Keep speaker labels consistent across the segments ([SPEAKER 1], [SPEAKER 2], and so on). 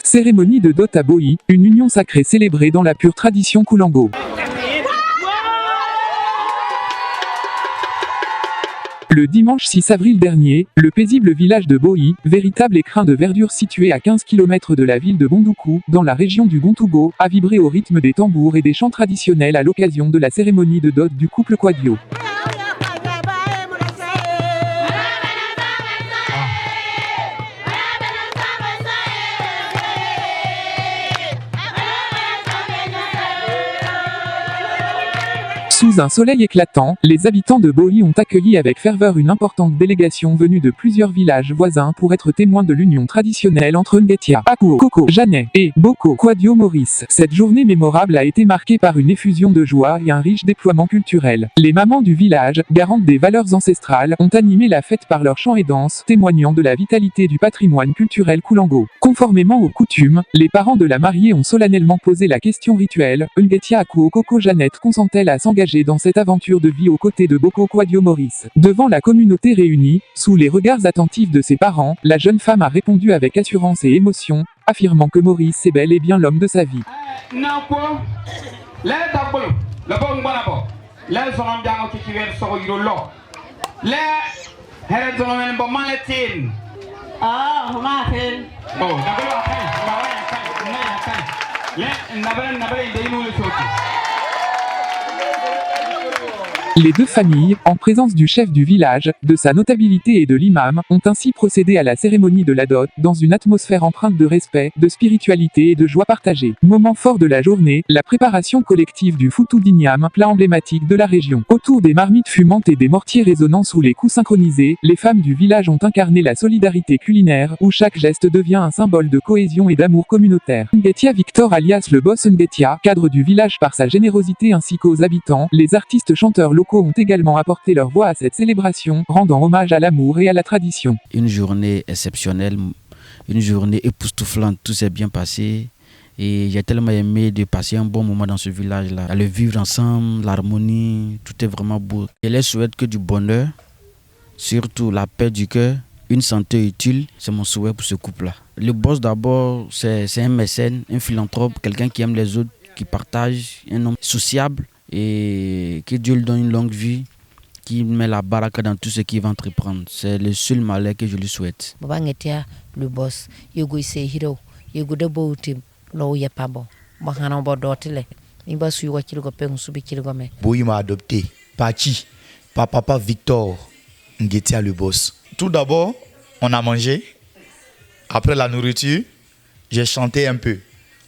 [SPEAKER 1] Cérémonie de dot à Boyi, une union sacrée célébrée dans la pure tradition Koulango. Le dimanche 6 avril dernier, le paisible village de Boyi, véritable écrin de verdure situé à 15 km de la ville de Bondoukou, dans la région du Gontougo, a vibré au rythme des tambours et des chants traditionnels à l'occasion de la cérémonie de dot du couple Kwadio. Sous un soleil éclatant, les habitants de Boyi ont accueilli avec ferveur une importante délégation venue de plusieurs villages voisins pour être témoins de l'union traditionnelle entre Ngetia, Akuo, Koko, Janet et Boko, Kwadio Maurice. Cette journée mémorable a été marquée par une effusion de joie et un riche déploiement culturel. Les mamans du village, garantes des valeurs ancestrales, ont animé la fête par leurs chants et danses, témoignant de la vitalité du patrimoine culturel Koulango. Conformément aux coutumes, les parents de la mariée ont solennellement posé la question rituelle, Ngetia Akuo Koko Janet consent-elle à s'engager dans cette aventure de vie aux côtés de Boko Kwadio Maurice. Devant la communauté réunie, sous les regards attentifs de ses parents, la jeune femme a répondu avec assurance et émotion, affirmant que Maurice est bel et bien l'homme de sa vie. Les deux familles, en présence du chef du village, de sa notabilité et de l'imam, ont ainsi procédé à la cérémonie de la dot, dans une atmosphère empreinte de respect, de spiritualité et de joie partagée. Moment fort de la journée, la préparation collective du foutou d'igname, plat emblématique de la région. Autour des marmites fumantes et des mortiers résonnant sous les coups synchronisés, les femmes du village ont incarné la solidarité culinaire, où chaque geste devient un symbole de cohésion et d'amour communautaire. Ngetia Victor alias le boss Ngetia, cadre du village par sa générosité ainsi qu'aux habitants, les artistes chanteurs locaux ont également apporté leur voix à cette célébration, rendant hommage à l'amour et à la tradition.
[SPEAKER 2] Une journée exceptionnelle, une journée époustouflante, tout s'est bien passé. Et j'ai tellement aimé de passer un bon moment dans ce village-là, à le vivre ensemble, l'harmonie, tout est vraiment beau. Je leur souhaite que du bonheur, surtout la paix du cœur, une santé utile, c'est mon souhait pour ce couple-là. Le boss d'abord, c'est un mécène, un philanthrope, quelqu'un qui aime les autres, qui partage, un homme sociable. Et que Dieu lui donne une longue vie, qui met la baraka dans tout ce qu'il va entreprendre. C'est le seul malheur que je lui souhaite.
[SPEAKER 3] Baba Ngetia, le boss, Yogo ise hiro, Yogo de boutim, lo ya pabo, Bahana bodotile, Imba suiwa kilgo peng subi kilgome.
[SPEAKER 4] Boyi m'a adopté, parti par papa Victor Ngetia, le boss. Tout d'abord, on a mangé. Après la nourriture, j'ai chanté un peu.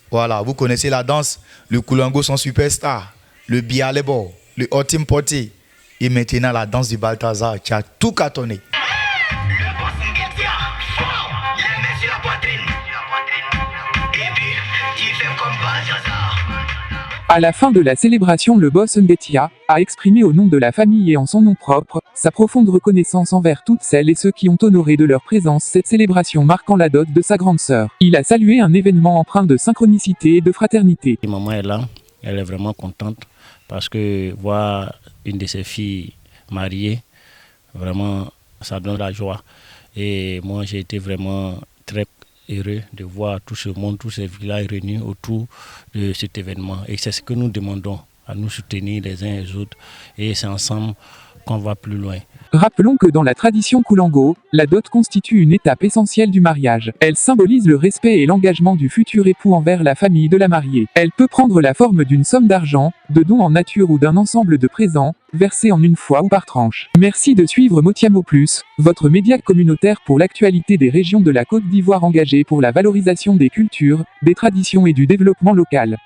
[SPEAKER 4] Voilà, vous connaissez la danse, le Koulango son superstar. Le bialebo, le Otim Poti et maintenant la danse du Balthazar qui a tout cartonné.
[SPEAKER 1] À la fin de la célébration, le boss Ngetia a exprimé au nom de la famille et en son nom propre, sa profonde reconnaissance envers toutes celles et ceux qui ont honoré de leur présence cette célébration marquant la dot de sa grande sœur. Il a salué un événement empreint de synchronicité et de fraternité.
[SPEAKER 5] Maman est là, elle est vraiment contente. Parce que voir une de ses filles mariée, vraiment, ça donne la joie. Et moi, j'ai été vraiment très heureux de voir tout ce monde, tous ces villages réunis autour de cet événement. Et c'est ce que nous demandons, à nous soutenir les uns les autres. Et c'est ensemble qu'on va plus loin.
[SPEAKER 1] Rappelons que dans la tradition Koulango, la dot constitue une étape essentielle du mariage. Elle symbolise le respect et l'engagement du futur époux envers la famille de la mariée. Elle peut prendre la forme d'une somme d'argent, de dons en nature ou d'un ensemble de présents, versés en une fois ou par tranche. Merci de suivre Motiamo Plus, votre média communautaire pour l'actualité des régions de la Côte d'Ivoire engagé pour la valorisation des cultures, des traditions et du développement local.